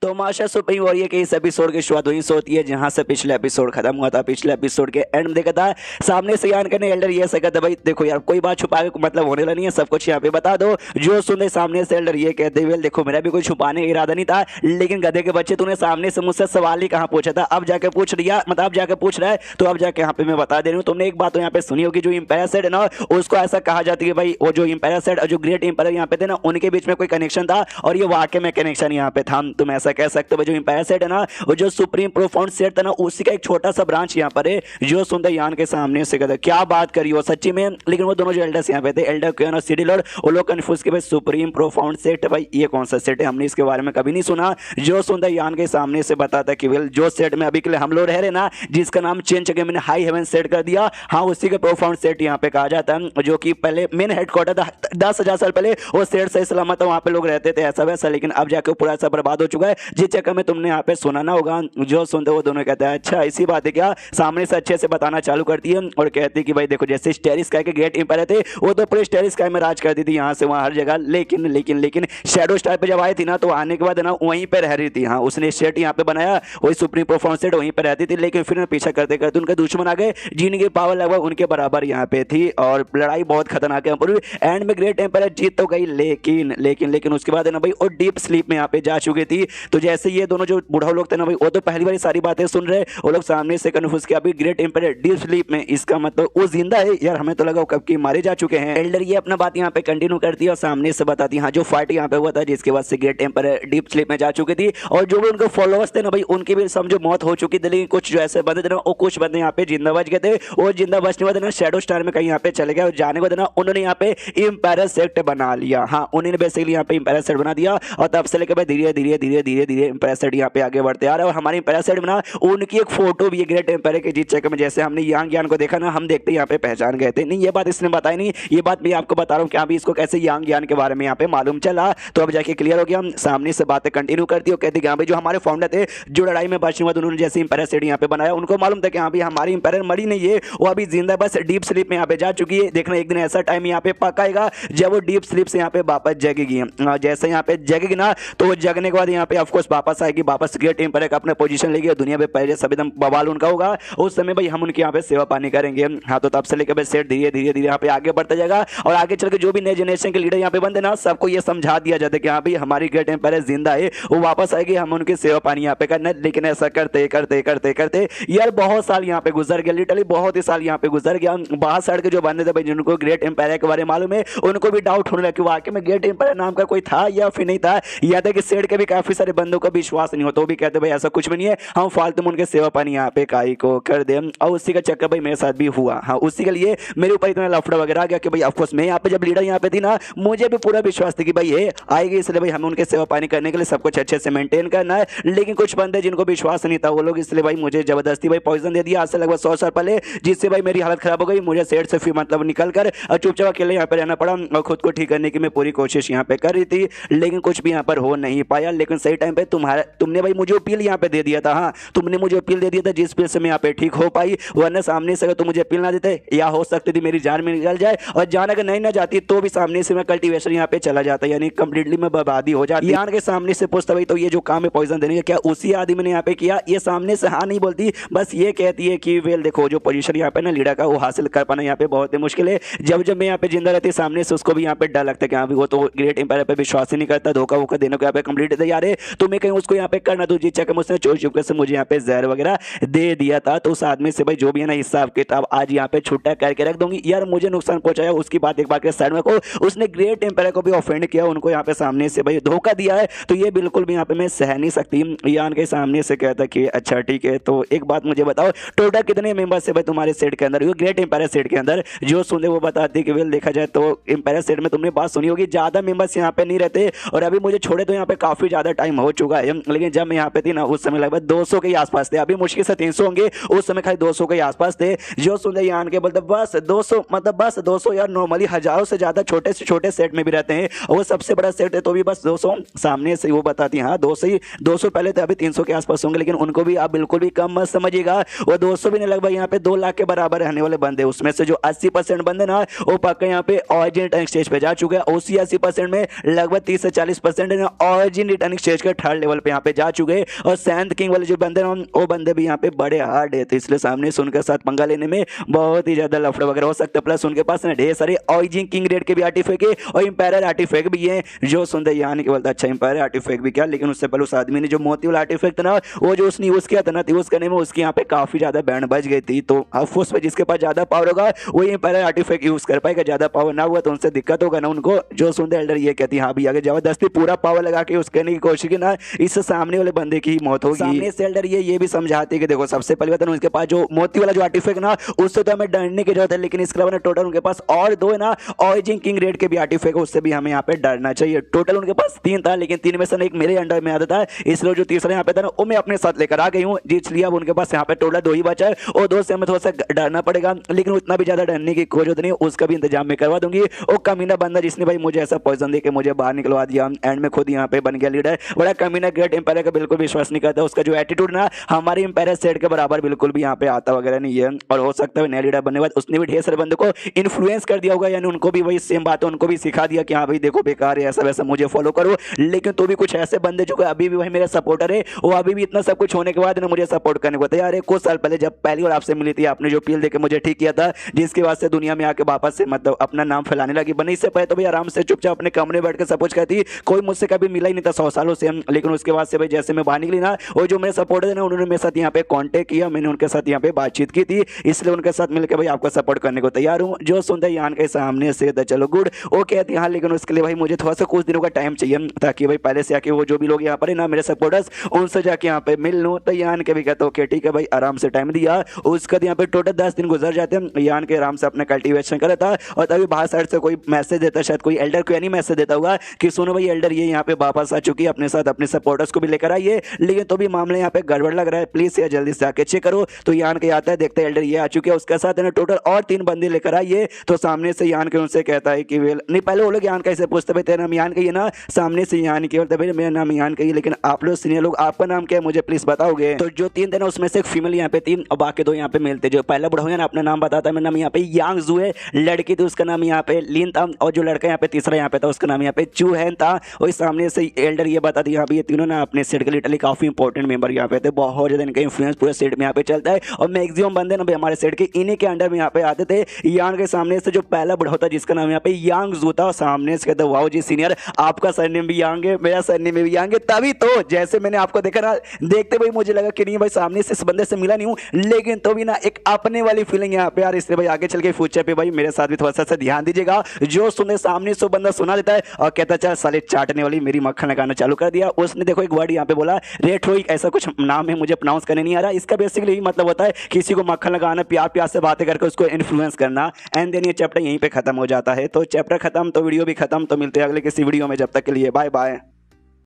तो माशा supreme warrior के इस एपिसोड की शुरुआत वहीं से होती है जहां से पिछले एपिसोड खत्म हुआ था। पिछले एपिसोड के एंड में देखा था सामने से यान करने एल्डर ये सका था, भाई देखो यार कोई बात छुपाने को मतलब होने लगी है, सब कुछ यहाँ पे बता दो। जो सुनते सामने से एल्डर ये कहते हुए देखो मेरा भी कोई छुपाने का इरादा नहीं था, लेकिन गधे के बच्चे तूने सामने से मुझसे सवाल ही कहाँ पूछा था, अब जाके पूछ लिया, मतलब अब जाके पूछ रहा है, तो अब जाके यहाँ पे मैं बता दे रही हूँ। तुमने एक बात तो यहाँ पे सुनी होगी, जो इंपायर सेट है ना उसको ऐसा कहा जाती है भाई, वो जो इंपायर सेट और जो ग्रेट इंपायर यहाँ पे थे ना उनके बीच में कोई कनेक्शन था, और ये वाकई में कनेक्शन यहाँ पे था। तुम ऐसा कह सकते हो जो इंपायर सेट है ना वो जो सुप्रीम प्रोफाउंड सेट था ना उसी का एक छोटा सा ब्रांच यहाँ पर है, जो सुंदर यान के सामने से कहते क्या बात करी हो सच्ची में। लेकिन वो दोनों जो एल्डर्स यहाँ पे थे, एल्डर क्यों और सिटी लॉर्ड, वो लोग कंफ्यूज के भाई सुप्रीम प्रोफाउंड सेट भाई ये कौन सा सेट है, हमने इसके बारे में कभी नहीं सुना। जो सुंदर यान के सामने से बताता कि वेल जो सेट में अभी के लिए हम लोग रह रहे ना, जिसका नाम चेंज करके मैंने हाई हेवन सेट कर दिया, हाँ उसी का प्रोफाउंड सेट यहाँ पे कहा जाता है, जो कि पहले मेन हेडक्वार्टर था 10,000 साल पहले वो सेट सही सलामत वहाँ पे लोग रहते थे ऐसा वैसा, लेकिन अब जाके पूरा ऐसा बर्बाद हो चुका है, जिस चक्कर में तुमने यहाँ पे सुना ना होगा। जो सुनते वो दोनों कहते हैं अच्छा ऐसी बात है क्या, सामने से अच्छे से बताना चालू करती है और कहती है कि भाई देखो जैसे स्टेरी स्काई के ग्रेट इंपायर थे वो तो पूरे स्टेरी स्काई में राज करती थी यहाँ से वहाँ हर जगह, लेकिन लेकिन लेकिन शैडो स्टार पे जब आई थी ना तो आने के बाद ना वहीं पे रह रही थी, हाँ उसने सेट यहाँ पे बनाया वही सुप्रीम परफॉर्मेंस सेट वहीं पे रहती थी, लेकिन फिर पीछा करते करते उनके दुश्मन आ गए जिनकी पावर लगभग उनके बराबर यहाँ पे थी और लड़ाई बहुत खतरनाक है। पूरी एंड में ग्रेट एम्पायर जीत तो गई, लेकिन लेकिन लेकिन उसके बाद है ना भाई वो डीप स्लीप में यहाँ पे जा चुकी थी। तो जैसे ये दोनों जो बूढ़ा लोग थे ना भाई वो तो पहली बार सारी बातें सुन रहे, वो लोग सामने से कन्फ्यूज किया अभी ग्रेट एम्पायर डीप स्लीप में, इसका मतलब वो जिंदा है यार, हमें तो लगा कब की मारे जा चुके हैं। एल्डर ये अपना बात यहाँ पे कंटिन्यू करती है और सामने से बताती है हाँ जो फाइट यहाँ पे हुआ था जिसके बाद से ग्रेट एम्पायर डीप स्लीप में जा चुकी थी, और जो भी उनके फॉलोअर्स थे ना भाई उनकी भी समझो मौत हो चुकी थी, लेकिन कुछ जो ऐसे बंदे थे ना वो कुछ बंदे यहाँ पे जिंदा बच गए थे, वो जिंदा बचने वाले ना शैडो स्टार में कहीं यहाँ पे चले गए और जाने को ना उन्होंने यहाँ पे इंपायर सेट बना लिया, हाँ उन्होंने बेसिकली यहाँ पे इंपायर सेट बना दिया और तब से लेकर धीरे धीरे धीरे धीरे धीरे इंपायर सेट यहाँ पे आगे बढ़ते आ रहे हैं। और हमारे इंपायर सेट में ना उनकी एक फोटो भी है ग्रेट एम्पायर के जीत चक्कर में, जैसे हमने यांग यान को देखा ना हम देखते यहाँ पे पहचान गए थे, नहीं ये बात इसने बताई नहीं, ये बात मैं आपको बता रहा हूँ कि अभी इसको कैसे यांग यान के बारे में यहाँ पे मालूम चला, तो अब जाके क्लियर हो गया। हम सामने से बातें कंटिन्यू करती हो, कहती कि हाँ भाई जो हमारे फाउंडर थे जो लड़ाई में बचने बाद उन्होंने जैसे इंपायर सेट यहाँ पे बनाया उनको मालूम था कि हाँ भाई हमारी इंपायर मरी नहीं है, वो अभी जिंदा बस डीप स्लीप में यहाँ पे जा चुकी है। देखना एक दिन ऐसा टाइम यहाँ पे पक्का आएगा जब वो डीप स्लीप से यहाँ पे वापस जगेगी, जैसे यहाँ पे जगेगी ना तो वो जगने के बाद यहाँ पे ऑफकोर्स वापस आएगी, वापस ग्रेट एम्पायर का अपना पोजीशन लेगी और दुनिया में पहले सब एकदम बवाल उनका होगा, उस समय भाई हम उनके यहाँ पे सेवा पानी करेंगे। हाँ तो तब से लेकर सेट धीरे धीरे धीरे यहाँ पे आगे बढ़ता जाएगा और आगे चल के जो भी नए जनरेशन के लीडर यहाँ पे बनते ना सबको ये समझा दिया जाता है कि हाँ भाई हमारी ग्रेट एम्पायर जिंदा है, वो वापस आएगी, हम उनकी सेवा पानी यहाँ पे करना। लेकिन ऐसा करते करते करते करते यार बहुत साल यहाँ पे गुजर गया, लिटरली बहुत ही साल यहाँ पे गुजर गया। बाहर साइड के जो बंदे थे भाई जिनको ग्रेट एम्पायर के बारे में मालूम है उनको भी डाउट होने लगा कि वाकई में ग्रेट एम्पायर नाम का कोई था या फिर नहीं था, या था कि सेठ के भी काफी सारे बंदों का विश्वास नहीं होता, वो भी कहते भाई ऐसा कुछ भी नहीं है, हम फालतू में उनके सेवा पानी यहाँ पे काई को कर दे। और उसी का चक्कर भाई मेरे साथ भी हुआ, हाँ उसी के लिए मेरे ऊपर इतना लफड़ा वगैरह आ गया कि भाई ऑफकोर्स मैं यहाँ पे जब लीडर यहाँ पे थी ना मुझे भी पूरा विश्वास था कि भाई ये आएगी, इसलिए भाई हमें उनके सेवा पानी करने के लिए सब कुछ अच्छे से मेंटेन करना है। लेकिन कुछ बंदे जिनको विश्वास नहीं था वो लोग इसलिए भाई मुझे जबरदस्ती भाई पॉइजन दे दिया आज से लगभग 100 साल पहले, जिससे भाई मेरी हालत खराब हो गई, मुझे सेट से फिर मतलब निकल कर चुपचाप अकेले यहाँ पे रहना पड़ा और खुद को ठीक करने की मैं पूरी कोशिश यहाँ पे कर रही थी, लेकिन कुछ भी यहाँ पर हो नहीं पाया। लेकिन सही टाइम पे तुमने भाई मुझे अपील यहाँ पे दे दिया था, हाँ तुमने मुझे अपील दे दिया था जिस अपील से मैं यहाँ पे ठीक हो पाई, वरना सामने से अगर तुम मुझे अपील ना देते या हो सकती थी मेरी जान में निकल जाए, और जान अगर नहीं ना जाती तो भी सामने से मैं कल्टीवेशन यहाँ पे चला जाता, यानी कंप्लीटली मैं बर्बादी हो जाती। यान के सामने से पूछता भाई तो ये जो काम है पॉइजन देने का क्या उसी आदमी ने यहाँ पे किया, ये सामने से हाँ नहीं बोलती, बस ये कहती है कि वेल देखो जो पोजीशन यहाँ पे ना लीडर का वो हासिल कर पाना यहाँ पे बहुत ही मुश्किल है। जब जब मैं यहाँ पे जिंदा रहती सामने से उसको भी यहाँ पे डर लगता है कि हाँ वो तो ग्रेट एम्पायर पे विश्वास ही नहीं करता, धोखा वोखा देने को यहाँ पे कंप्लीट तैयार है, तो मैं कहीं उसको यहाँ पे करना दूँ, जिस चक्कर उसने चोर चुपके से मुझे यहाँ पे जहर वगैरह दे दिया था। तो उस आदमी से भाई जो भी है ना हिसाब किताब आज यहाँ पे छुट्टा करके रख दूंगी। यार मुझे नुकसान पहुंचाया उसकी बात एक बार के साइड में को, उसने ग्रेट एम्पायर को भी ऑफेंड किया, उनको यहाँ पे सामने से भाई धोखा दिया है, तो ये बिल्कुल भी यहाँ पे मैं सह नहीं सकती। यान के सामने से कहता कि अच्छा ठीक है तो एक बात मुझे बताओ टोटल कितने मेंबर्स है भाई तुम्हारे सेट के अंदर, ग्रेट एम्पायर सेट के अंदर। जो सुने वो बताती कि वेल देखा जाए तो एम्पायर सेट में तुमने बात सुनी होगी ज्यादा मेंबर्स यहाँ पे नहीं रहते, और अभी मुझे छोड़े तो यहाँ पे काफी ज्यादा टाइम हो चुका है, लेकिन जब मैं यहाँ पे थी ना उस समय लगभग 200 के आसपास थे, अभी मुश्किल से 300 होंगे, उस समय खाली 200 के आसपास थे। जो सुने यान के बोलते बस 200 मतलब बस 200 यार नॉर्मली हजारों से ज्यादा छोटे से छोटे सेट में भी रहते हैं, और वो सबसे बड़ा सेट है तो भी बस 200 सामने से वो बताती हाँ 200 पहले थे, अभी 300 के आसपास होंगे, लेकिन उनको भी आप बिल्कुल भी कम मत समझिएगा, वो 200 भी नहीं लगभग यहाँ पे 2 लाख के बराबर रहने वाले बंदे, उसमें से जो 80% बंदे ना वो पक्का यहाँ पे ऑरिजिन रिटर्निंग स्टेज पे जा चुके हैं, उसी 80% में लगभग 30 से 40% ऑरिजिन रिटर्निंग स्टेज के थर्ड लेवल पे यहाँ पे जा चुके हैं। और सैंथ किंग वाले जो बंदे हैं वो बंदे भी यहाँ पे बड़े हार्ड है, तो इसलिए सामने से उनके साथ पंगा लेने में बहुत ही ज्यादा लफड़ा वगैरह हो सकता है। प्लस उनके पास ढेर सारे ऑरिजिन किंग रेड के भी आर्टिफैक्ट है और इंपायर आर्टिफैक्ट भी है। जो सुनते यानी कि बोलता अच्छा इंपायर आर्टिफैक्ट भी क्या, लेकिन उससे पहले उस आदमी ने जो मोती वाला आर्टिफैक्ट था ना वो जो उसने यूज किया था ना, यूज करने में उसके यहाँ पे काफी ज्यादा बैंड बच गई थी। तो ऑफकोर्स जिसके पास ज्यादा पावर होगा वही इंपायर आर्टिफैक्ट यूज कर पाएगा, ज्यादा पावर ना हुआ तो उनसे दिक्कत होगा ना उनको। जो सुनते एल्डर ये कहती है हाँ भी आगे जबरदस्ती पूरा पावर लगा के यूज करने की कोशिश की ना, इससे सामने वाले बंदे की मौत होगी। सामने से एल्डर ये भी समझाते कि देखो सबसे पहले बता उसके पास जो मोती वाला जो आर्टिफैक्ट ना उससे तो हमें डरने की जरूरत है, लेकिन इसके अलावा टोटल उनके पास और दो है ना ऑरिजिन किंग रेड के भी आर्टिफैक्ट, उससे भी हमें यहाँ पे डरना चाहिए। टोटल उनके पास 3 था, लेकिन 3 में से एक मेरे अंडर में आता था, इसलिए जो तीसरा यहाँ पे था ना वो मैं अपने साथ लेकर आ गई हूँ, इसलिए अब उनके पास यहाँ पे टोटल 2 ही बचा है और 2 से हमें थोड़ा सा डरना पड़ेगा, लेकिन उतना भी ज्यादा डरने की कोई जरूरत नहीं, उसका भी इंतजाम मैं करवा दूंगी। वो कमीना बंदा जिसने भाई मुझे ऐसा पॉइजन दे के मुझे बाहर निकलवा दिया, एंड में खुद यहाँ पे बन गया लीडर, बड़ा कमीना ग्रेट एम्पायर का बिल्कुल विश्वास नहीं करता, उसका जो एटीट्यूड ना हमारे एम्पायर सेट के बराबर बिल्कुल भी यहाँ पे आता वगैरह नहीं है। और हो सकता है नया लीडर बनने के बाद उसने भी ढेर सारे बंदों को इन्फ्लुएंस कर दिया होगा, यानी उनको भी वही सेम बात है, उनको भी सिखा दिया कि हाँ भाई देखो बेकार है ऐसा वैसा मुझे फॉलो करो। लेकिन तो भी कुछ ऐसे बंदे जो अभी भी वही मेरे सपोर्टर है, वो अभी भी इतना सब कुछ होने के बाद ना मुझे सपोर्ट करने को तैयार है। कुछ साल पहले जब पहली बार आपसे मिली थी, आपने जो पील देके मुझे ठीक किया था, जिसके बाद से दुनिया में आके वापस से मतलब अपना नाम फैलाने लगी बनी। इससे पहले तो भाई आराम से चुपचाप अपने कमरे बैठ के सब कुछ कहती, कोई मुझसे कभी मिला ही नहीं था 100 सालों से, लेकिन उसके बाद से भाई जैसे मैं बाहर निकली ना, वो जो मेरे सपोर्टर है ना उन्होंने मेरे साथ यहाँ पे कांटेक्ट किया, मैंने उनके साथ यहाँ पे बातचीत की थी, इसलिए उनके साथ मिलकर भाई आपको सपोर्ट करने को तैयार हूँ। जो सुनते यान के सामने से चलो गुड वो कहती है हाँ, लेकिन उसके लिए भाई मुझे थोड़ा सा कुछ दिनों का टाइम चाहिए, ताकि भाई पहले से आके वो जो भी लोग यहाँ पर है ना मेरे सपोर्टर्स उनसे जाके यहाँ पे मिल लूँ। तो यान के भी कहते ओके ठीक है भाई, आराम से टाइम दिया, उसका यहाँ पे टोटल 10 दिन गुजर जाते हैं। यान के आराम से अपना कल्टीवेशन करा था, और तभी बाहर साइड से कोई मैसेज देता, शायद कोई एल्डर को यानी मैसेज देता होगा कि सुनो भाई एल्डर ये यहाँ पे वापस आ चुकी है, अपने साथ अपने सपोर्टर्स को भी लेकर आइए, लेकिन तो भी मामला यहाँ पे गड़बड़ लग रहा है, प्लीज यार जल्दी से आके चेक करो। तो यान के आता है, देखते हैं एल्डर ये आ चुके हैं, उसके साथ है ना टोटल और 3 बंदे लेकर आइए। तो सामने से यान के उनसे कहता है कि वेल नहीं, पहले वो लोग यान कैसे पूछते भाई तेरा नाम यान कहिए ना, सामने से यान के बोलते भाई मेरा नाम यान कहिए, लेकिन आप लोग सीनियर लोग आपका नाम क्या है मुझे प्लीज बताओगे। तो जो 3 थे ना उसमें से एक फीमेल यहाँ पे 3 और बाकी 2 यहाँ पे मेल थे। जो पहला बुढ़ा है ना अपना नाम बताता है, मेरा नाम यहाँ पे यांग जू है, लड़की थी उसका नाम यहाँ पे लीन था, और जो लड़का यहाँ पे तीसरा यहाँ पे था उसका नाम यहाँ पे चू है था। और सामने से एल्डर ये बता दी यहाँ पे ये तीनों ना अपने सेट के लिटरली काफी इंपॉर्टेंट मेंबर यहाँ पे थे, बहुत ज्यादा इनका इंफ्लुएंस पूरे सेट में यहाँ पे चलता है, और मैक्सिमम बंदे ना हमारे सेट के इन्हीं के अंडर में यहाँ पे आते थे। यान के सामने से जो पहला बुढ़ा होता जिसका नाम यहाँ पे यांग जू था, सामने से कहते वाओ जी सीनियर आपका सरनेम भी यांग है, मेरा सरनेम भी यांग है। तभी तो जैसे मैंने आपको देखा ना, देखते भाई मुझे लगा कि नहीं भाई सामने से इस बंदे से मिला नहीं हूँ, लेकिन तो भी ना एक अपने वाली फीलिंग यहाँ पे यार, इसलिए भाई आगे चल के फ्यूचर पे भाई मेरे साथ भी थोड़ा सा ध्यान दीजिएगा। जो सुने सामने से बंदा सुना देता है और कहता चल साले चाटने वाली मेरी मक्खन लगाना चालू कर दिया। उसने देखो एक वर्ड यहाँ पे बोला रेट्रोइक, ऐसा कुछ नाम है मुझे प्रोनाउंस करने नहीं आ रहा, इसका बेसिकली यही मतलब होता है किसी को मक्खन लगाना, प्यार प्यार से बातें करके उसको इन्फ्लुएंस करना। एंड देन ये चैप्टर यहीं पे खत्म हो जाता है। तो चैप्टर खत्म तो वीडियो भी खत्म, तो मिलते हैं अगले किसी वीडियो में, जब तक के लिए बाय बाय।